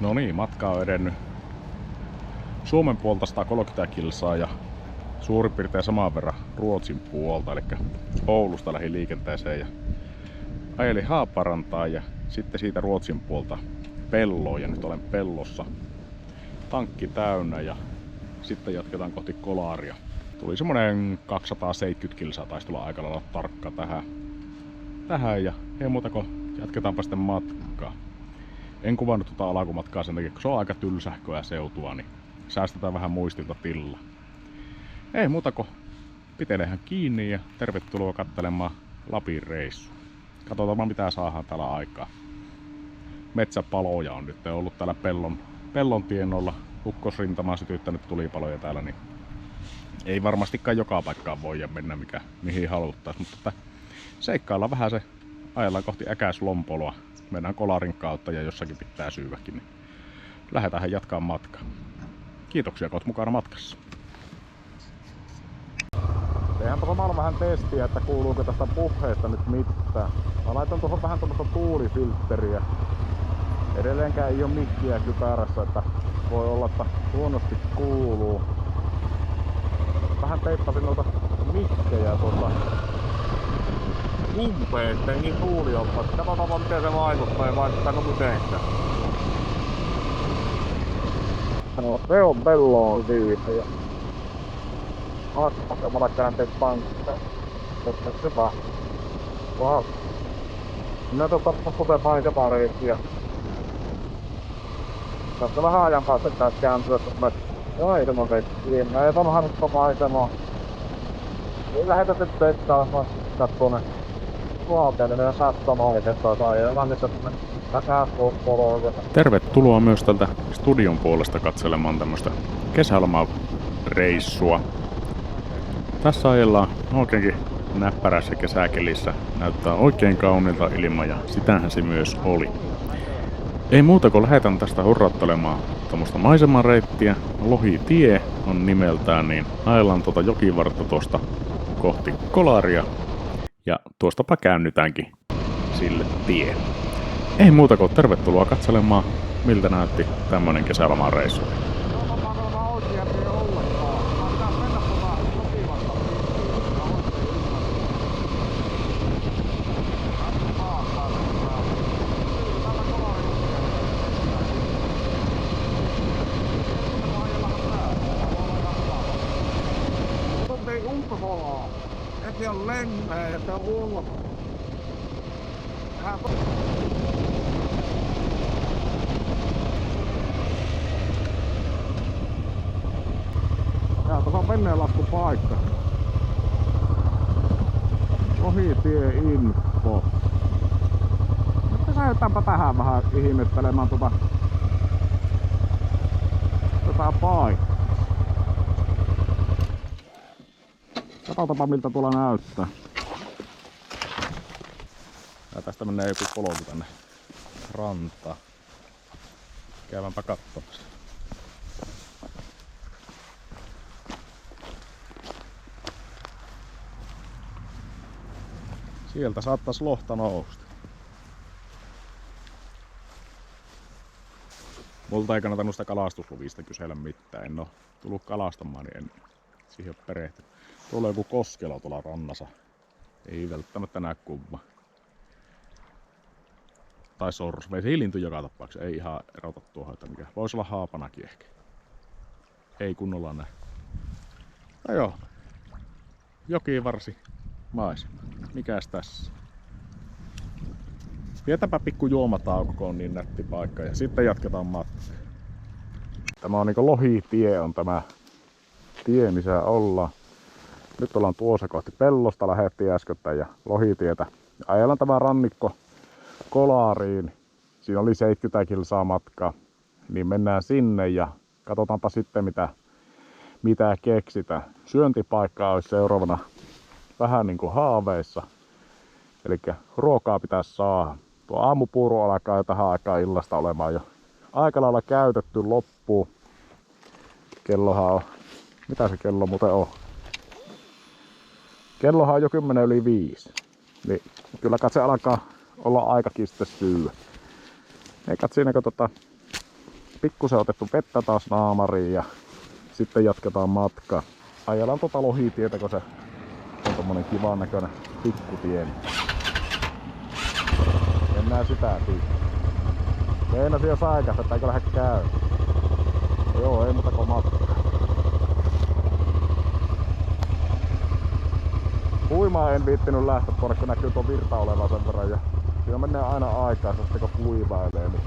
No niin, matka on edennyt Suomen puolta 130 kilsaa ja suurin piirtein saman verran Ruotsin puolta, eli Oulusta lähdin liikenteeseen ja ajelin Haaparantaan ja sitten siitä Ruotsin puolta Pelloon ja nyt olen Pellossa. Tankki täynnä ja sitten jatketaan kohti Kolaria. Tuli semmonen 270 kilsaa, taisi tulla aika lailla tarkka tähän ja ei muuta kuin jatketaanpa sitten matkaa. En kuvannut tuota alkumatkaa sen takia, kun se on aika tylsähköä seutua, niin säästetään vähän muistilta tilla. Ei muuta kuin pitelehän kiinni ja tervetuloa katselemaan Lapin reissua. Katsotaan mitä saadaan täällä aikaa. Metsäpaloja on nyt ollut täällä Pellon tienoilla. Ukkosrintamaa sytyttänyt tulipaloja täällä, niin ei varmastikaan joka paikkaan voi mennä mihin haluttais, mutta seikkaillaan vähän se, ajellaan kohti Äkäslompoloa. Mennään Kolarin kautta ja jossakin pitää syyväkin, niin lähdetään jatkaa matkaa. Kiitoksia, kun oot mukana matkassa. Tehdään samalla vähän testiä, että kuuluuko tästä puheesta nyt mitään. Mä laitan tuohon vähän tuommoista tuulifiltteriä. Edelleenkään ei oo mikkiä kypärässä, että voi olla, että huonosti kuuluu. Vähän teippasin noita mikkejä tuolla umpeen, ettei niin tuuli ottaa. Katsotaan vaan miten se vaikuttaa ja vaikuttaako mitenkään. No se on Pelloon siitä ja asemalla käänteet pankista. Mutta se vaan. Wow. Minä otetaan paikapareiksi ja tässä vähän ajan kanssa taas kääntyä tuossa aisema vettiin. Mä ei vanhan aisemaa. Ei lähetä nyt teittaa vaan katsomaan valteellinen sattomaiset taas ajellaan nyt Äkäslompoloa. Tervetuloa myös tältä studion puolesta katselemaan tämmöstä kesälomareissua. Tässä ajellaan oikeinkin näppärässä kesäkelissä. Näyttää oikein kauniilta ilma ja sitähän se myös oli. Ei muuta kuin lähdetään tästä hurrattelemaan tämmöstä maisemareittiä. Lohitie on nimeltään, niin ajellaan tuota jokivartta tuosta kohti Kolaria. Ja tuostapa käännytäänkin sille tie. Ei muuta kuin tervetuloa katselemaan, miltä näytti tämmönen kesälomareissu. Se on lennää ja se on ulkona. Tää on veneenlaskupaikka. Ohitie info. Nyt lähdetäänpä tähän vähän ihmettelemään tätä paikkaa. Katsotaanpa miltä tuolla näyttää. Ja tästä menee joku polku tänne rantaan. Käydäänpä katsomassa. Sieltä saattais lohta nousta. Multa ei kannata noista kalastusluvista kysellä mitään. En oo tullut kalastamaan, niin en siihen ole perehtynyt. Tuolla on joku koskelo tuolla rannassa. Ei välttämättä näe kumma. Tai sors. Vesilintu joka tapauksessa. Ei ihan erota tuohon, että mikä. Voisi olla haapanakin ehkä. Ei kunnolla näe. No joo. Jokivarsi maisema. Mikäs tässä? Pidetäänpä pikku juomatauko, kun on niin nätti paikka. Ja sitten jatketaan matkaa. Tämä on niinku Lohitie on tämä tie, missä ollaan. Nyt ollaan tuossa kohti Pellosta, lähdettiin äskettäin ja Lohitietä. Ajellaan tämä rannikko Kolariin. Siinä oli 70 kilsaa matkaa. Niin mennään sinne ja katsotaanpa sitten mitä keksitään. Syöntipaikka olisi seuraavana vähän niin kuin haaveissa. Eli ruokaa pitäisi saada. Tuo aamupuuro alkaa jo tähän aikaan illasta olemaan jo aika lailla käytetty loppuun. Kellohan on, mitä se kello muuten on? Kellohan on jo 10:05. Niin kyllä se alkaa olla aikakin sitten syödä. Eikä siinäkö pikkusen otettu vettä taas naamariin ja sitten jatketaan matkaa. Ajellaan tota Lohitietä, kun se on tommonen kivan näköinen pikkutie. Mennään sitä tietä. Meinasin jo säikästä, että eikö lähde käy. Joo, ei muuta kuin matkaa. Uimaan en viittinyt lähteä tuonne, kun näkyy tuon virta olevan sen verran. Ja siinä menee aina aikaa, sitten kun kuivailee, niin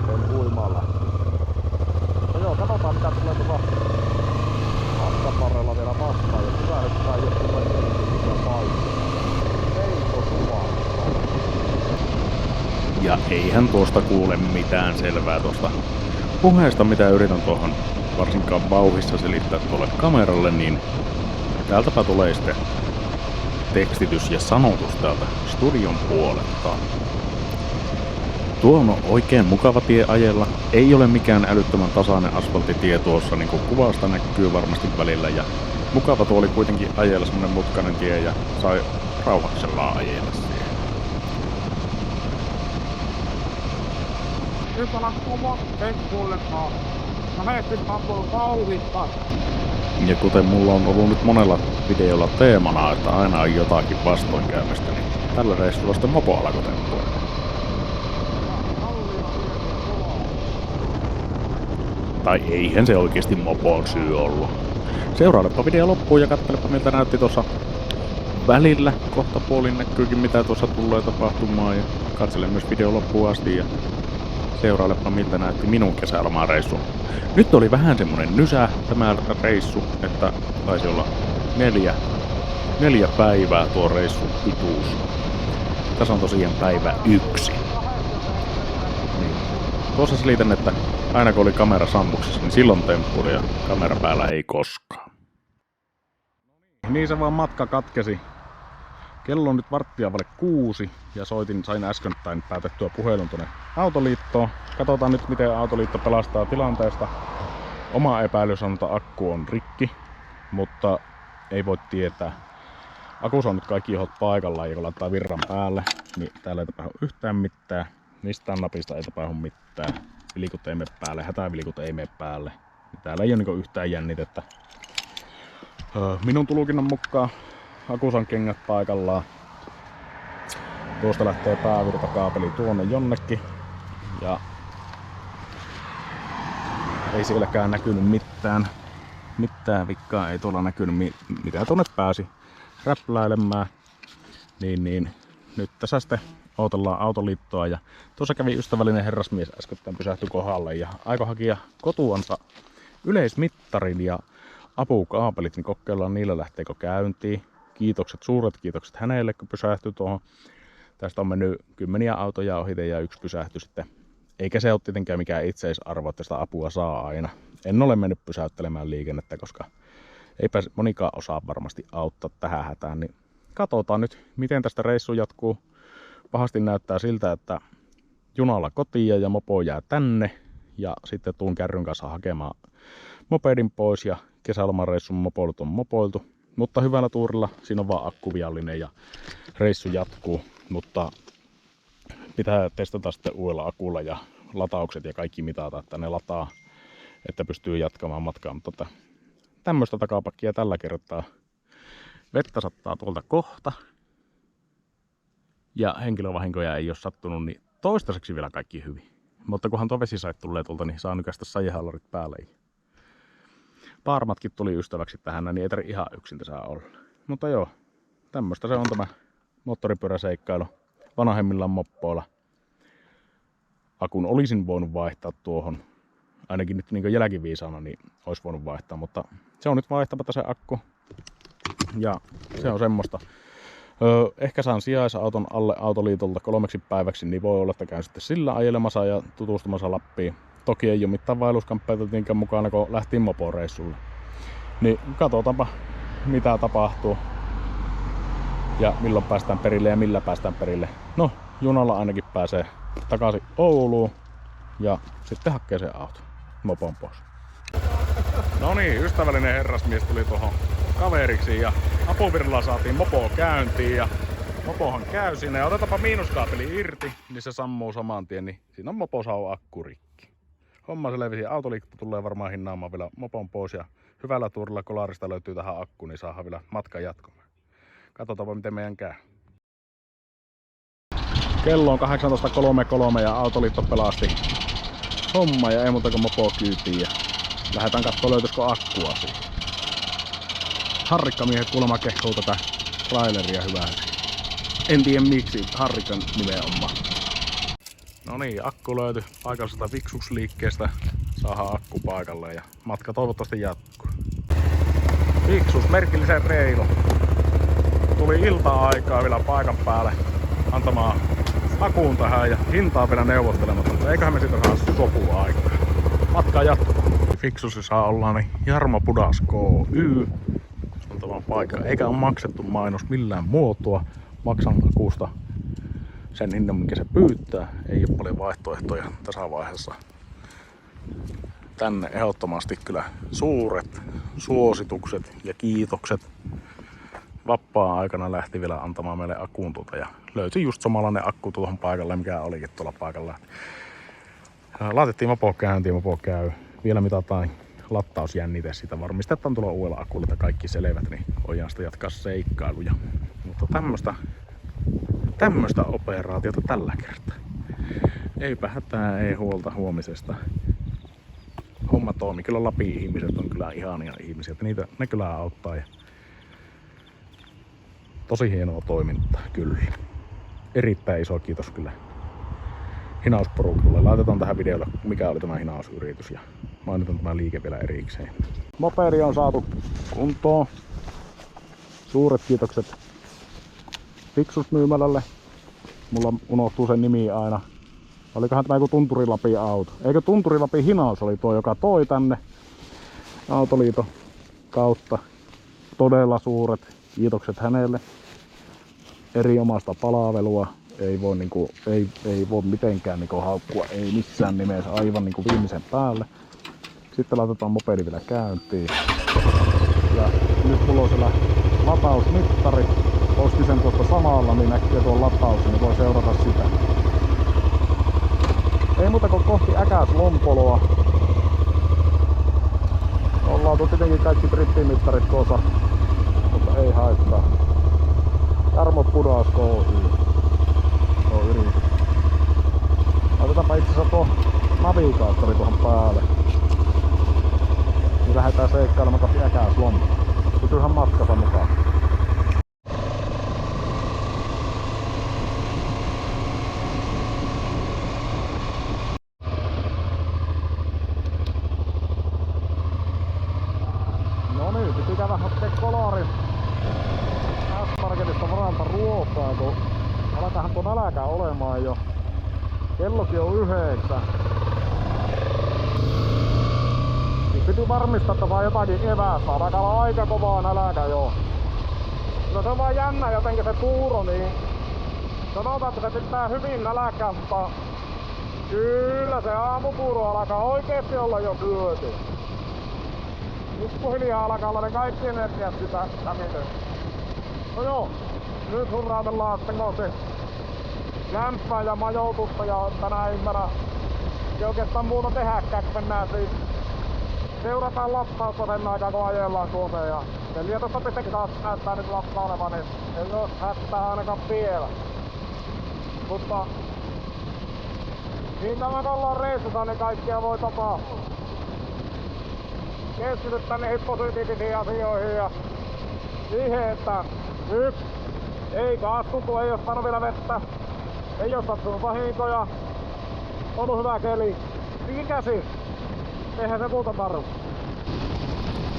en uimaan lähteä. No joo, katsotaan mitä tulee tuolla matkan varrella vielä vastaan. Jos pysähdyttää, jos tulee erityisiä paikkoja. Eikö suvaa? Ja eihän tuosta kuule mitään selvää tuosta puheesta, mitä yritän tuohon varsinkaan vauhissa selittää tuolle kameralle, niin täältäpä tulee sitten tekstitys ja sanotus täältä studion puolelta. Tuo on oikein mukava tie ajella. Ei ole mikään älyttömän tasainen asfalttitie tuossa, niin kuin kuvasta näkyy varmasti välillä. Ja mukava tuo oli kuitenkin ajella, semmonen mutkainen tie ja sai rauhaksellaan ajella siihen. Nyt on kova tekkuullekaan. Lähestyt apua vauhdittaa. Ja kuten mulla on ollut nyt monella videolla teemana, että aina on jotakin vastoinkäymistä, niin tällä reissulla sitten mopo alkoi temppuilla. Tai eihän se oikeesti mopon syy ollut. Seuraalepa video loppuun ja katselepa miltä näytti tuossa välillä. Kohta puolin näkyykin mitä tuossa tulee tapahtumaan ja katsele myös video loppuun asti ja seuraalepa miltä näytti minun kesälomareissu. Nyt oli vähän semmonen nysä tämä reissu, että taisi olla neljä päivää tuo reissun pituus. Tässä on tosiaan päivä 1. Niin. Tuossa selitän, että aina kun oli kamera sammuksessa, niin silloin temppuli ja kamera päällä ei koskaan. Niin se vaan matka katkesi. Kello on nyt 5:15 ja sain äskettäin päätettyä puhelun tuonne Autoliittoon. Katsotaan nyt miten Autoliitto pelastaa tilanteesta. Oma epäilys on, että akku on rikki, mutta ei voi tietää. Akussa on nyt kaikki johot paikallaan ja kun laittaa virran päälle, niin täällä ei tapahdu yhtään mitään. Mistään napista ei tapahdu mitään. Vilikut ei mene päälle, hätävilikut ei mene päälle. Täällä ei ole niin yhtään jännitettä. Minun tulkinnan mukaan Akusan kengät paikallaan. Tuosta lähtee päävirtakaapeli tuonne jonnekin. Ja ei sielläkään näkynyt mitään vikkaa, ei tuolla näkynyt mitä tuonne pääsi räpläilemään. Niin nyt tässä sitten odotellaan Autoliittoa ja tuossa kävi ystävällinen herrasmies äskettäin pysähtyi kohdalle ja aikoi hakea kotuansa yleismittarin ja apukaapelit, niin kokeillaan niillä lähteekö käyntiin. Suuret kiitokset hänelle, kun pysähtyi tuohon. Tästä on mennyt kymmeniä autoja ohite ja yksi pysähtyi sitten. Eikä se ole tietenkään mikään itseisarvo, että sitä apua saa aina. En ole mennyt pysäyttelemään liikennettä, koska eipä monikaan osaa varmasti auttaa tähän hätään. Niin katsotaan nyt, miten tästä reissu jatkuu. Pahasti näyttää siltä, että junalla kotiin ja mopo jää tänne. Ja sitten tuun kärryn kanssa hakemaan mopedin pois ja kesälomareissun mopoilut on mopoiltu. Mutta hyvällä tuurilla, siinä on vaan akku viallinen ja reissu jatkuu. Mutta pitää testata sitten uudella akulla ja lataukset ja kaikki mitata, että ne lataa, että pystyy jatkamaan matkaa. Mutta tämmöistä takapakkia tällä kertaa. Vettä sattaa tuolta kohta. Ja henkilövahinkoja ei ole sattunut, niin toistaiseksi vielä kaikki hyvin. Mutta kunhan tuo vesisait tulee tuolta, niin saa nykästä sajehallarit päälle. Paarmatkin tuli ystäväksi tähän, niin ei tarvitse ihan yksin tässä olla. Mutta joo, tämmöistä se on tämä moottoripyöräseikkailu vanhemmillaan moppoilla. Akun olisin voinut vaihtaa tuohon, ainakin nyt niin jälkiviisaana, niin olisi voinut vaihtaa, mutta se on nyt vaihtamatta se akku. Ja se on semmoista. Ehkä saan sijaisauton alle Autoliitolta 3 päiväksi, niin voi olla, että käyn sitten sillä ajelemassa ja tutustumassa Lappiin. Toki ei ole mitään vaelluskamppeita niinkään mukana, kun lähtiin moporeissulle. Niin katsotaanpa, mitä tapahtuu. Ja milloin päästään perille ja millä päästään perille. No, junalla ainakin pääsee takaisin Ouluun. Ja sitten hakee se auto mopon pois. No niin, ystävällinen herrasmies tuli tuohon kaveriksi ja apuvirralla saatiin mopo käyntiin. Ja Mopohan käy siinä ja otetaanpa miinuskaapeli irti, niin se sammuu saman tien, niin siinä on moposau akku rikki. Homma selvisi, Autoliitto tulee varmaan hinnaamaan vielä mopon pois ja hyvällä tuurilla kolarista löytyy tähän akku, niin saadaan vielä matkan jatkumaan. Katsotaanpa miten meidän käy. Kello on 18.33 ja Autoliitto pelasti homma ja ei muuta kuin mopo kyytiin ja lähdetään katsomaan löytyisikö akkua siihen. Harrikkamiehet kuulemma kehuu tätä traileria hyväksi. En tiedä miksi Harrikan nimenomaan. No niin, akku löytyi paikallisesta Fixus-liikkeestä. Saadaan akku paikalle ja matka toivottavasti jatkuu. Fixus, merkillisen reilu. Tuli ilta-aikaa vielä paikan päälle antamaan akuun tähän ja hintaa vielä neuvottelematta. Eiköhän me siitä saa sopua aikaa. Matka jatkuu. Fixusissa ollaan niin Jarmo Pudas KY. Se on tämä paikka. Eikä ole maksettu mainos millään muotoa. Maksan akusta sen hinnan, minkä se pyytää. Ei ole paljon vaihtoehtoja tässä vaiheessa. Tänne ehdottomasti kyllä suuret suositukset ja kiitokset. Vapaa aikana lähti vielä antamaan meille akkuun ja löytyi just samanlainen akku tuohon paikalle, mikä olikin tuolla paikalla. Laitettiin mopo käyntiin, mopo käy. Vielä mitataan latausjännite sitä. Varmistetaan tuolla uudella akulla, että kaikki selvät, niin voidaan sitä jatkaa seikkailuja. Mutta tämmöstä operaatiota tällä kertaa. Eipä hätää, ei huolta huomisesta. Homma toimii. Kyllä Lapin ihmiset on kyllä ihania ihmisiä, että ne kyllä auttaa. Ja tosi hienoa toimintaa, kyllä. Erittäin iso kiitos kyllä hinausporukalle. Laitetaan tähän videolle, mikä oli tämä hinausyritys ja mainitaan tämä liike vielä erikseen. Moperi on saatu kuntoon. Suuret kiitokset Fixus-myymälälle. Mulla unohtuu sen nimi aina. Olikohan tämä joku Tunturi-Lapin auto? Eikö Tunturi-Lapin hinaus oli tuo, joka toi tänne Autoliiton kautta. Todella suuret kiitokset hänelle. Erinomaista palvelua. Ei voi mitenkään haukkua, ei missään nimessä, aivan viimeisen päälle. Sitten laitetaan mopedi vielä käyntiin. Ja nyt mulla on siellä latausmittari. Ostin sen tuosta samalla, niin näkee tuon latauksen, niin voi seurata sitä. Ei muuta kuin kohti Äkäslompoloa. Ollaan tietenkin kaikki trippimittarit tuossa, mutta ei haittaa. Jarmo Pudas KY. Laitetaanpa itse asiassa tuo navigaattori tuohon päälle. Niin lähdetään seikkailemaan kohti Äkäslompoloa. Pysyhän matkassa mukaan. No niin, piti käydä hakkeen kolarin S-Marketista varalta ruokaa, kun alkaahan tuo nälkä olemaan jo. Kellokin on 9. Niin piti varmistaa, että vaan jotakin evästä. Alkaa olla aika kovaa nälkä jo. No se on vaan jännä jotenkin se tuuro, niin sanotaan, että se pitää hyvin nälkää, mutta kyllä se aamupuuro alkaa oikeesti olla jo syöty. Pikkuhiljaa alkaa olla ne kaikki energiat sitä lämmitellä. No joo, nyt hurraatellaan sitten kohti lämpää ja majoitusta ja tänä iltana ei oikeastaan muuta tehdäkään, kun mennään siis seurataan lattausta sen aikaa kun ajellaan Suomeen ja 14 taas näyttää nyt lattaa olevan, niin ei oo hättää ainakaan vielä. Mutta niin tämä ollaan reissussa, niin kaikkea voi tapahtua. Keskitytään niihin positiivisiin asioihin ja siihen, että yksi, ei kaastu, kun ei oo saanut vielä vettä, ei oo sattunut vahinkoja, on hyvä keli. Niin käsi, eihän se muuta tarvitse.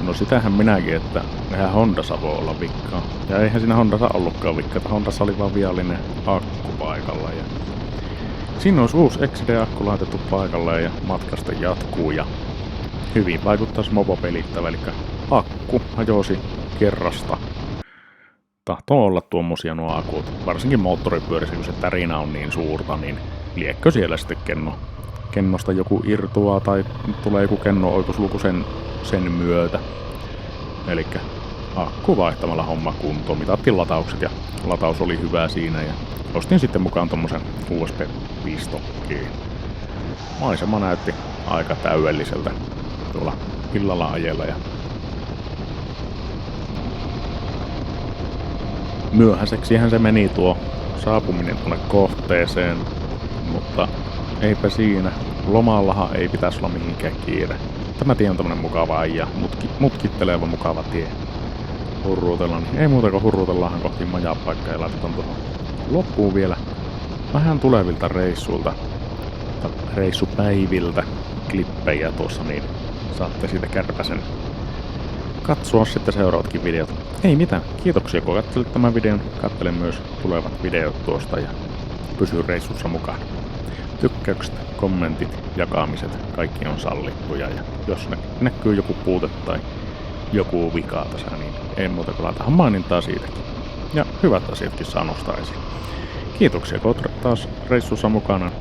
No sitähän minäkin, että eihän Hondassa voi olla vikkaa. Ja eihän siinä Hondassa ollutkaan vikkaa, että Hondassa oli vaan viallinen akku paikalla. Ja siinä olisi uusi XD-akku laitettu paikalle ja matkasta jatkuu ja hyvin vaikuttaisi mopopelittävä, eli akku hajosi kerrasta. Tahtoo olla tuommoisia nuo akut, varsinkin moottoripyörissä, kun se tärinä on niin suurta, niin liekkö siellä sitten kennosta joku irtoaa tai tulee joku kenno-oikosulku sen myötä. Elikkä akku vaihtamalla homma kuntoon. Mitattiin lataukset ja lataus oli hyvä siinä ja ostin sitten mukaan tommosen USB-pistokkiin. Maisema näytti aika täydelliseltä tuolla illalla ajella ja myöhäiseksihän se meni tuo saapuminen tuonne kohteeseen, mutta eipä siinä. Lomallahan ei pitäisi olla mihinkään kiire. Tämä tie on tämmönen mukava ja mutkitteleva mukava tie. Hurruutella, niin ei muuta kuin hurruutellaanhan kohti majapaikkaa ja laitetaan tuohon loppuun vielä vähän tulevilta reissuilta, reissupäiviltä klippejä tuossa, niin saatte siitä kärpäsen katsoa sitten seuraavatkin videot. Ei mitään, kiitoksia kun katselit tämän videon. Katsele myös tulevat videot tuosta ja pysy reissussa mukaan. Tykkäykset, kommentit, jakamiset, kaikki on sallittuja ja jos näkyy joku puute tai joku vika tässä, niin ei muuta kuin laitahan mainintaa siitäkin. Ja hyvät asiatkin saa nostaa esiin. Kiitoksia kun olet taas reissussa mukana.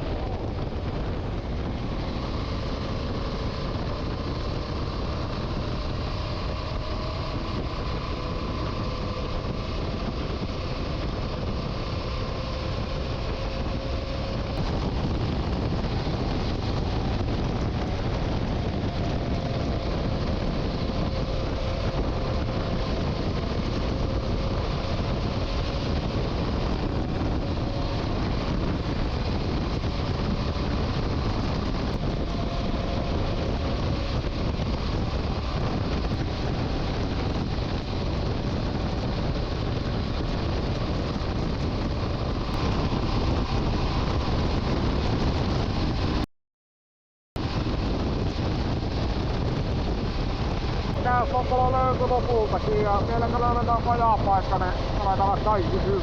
Käy Kokkola löytyy lopultakin ja vielä kun löydetään majapaikka, niin aletaan kaikki hyvin.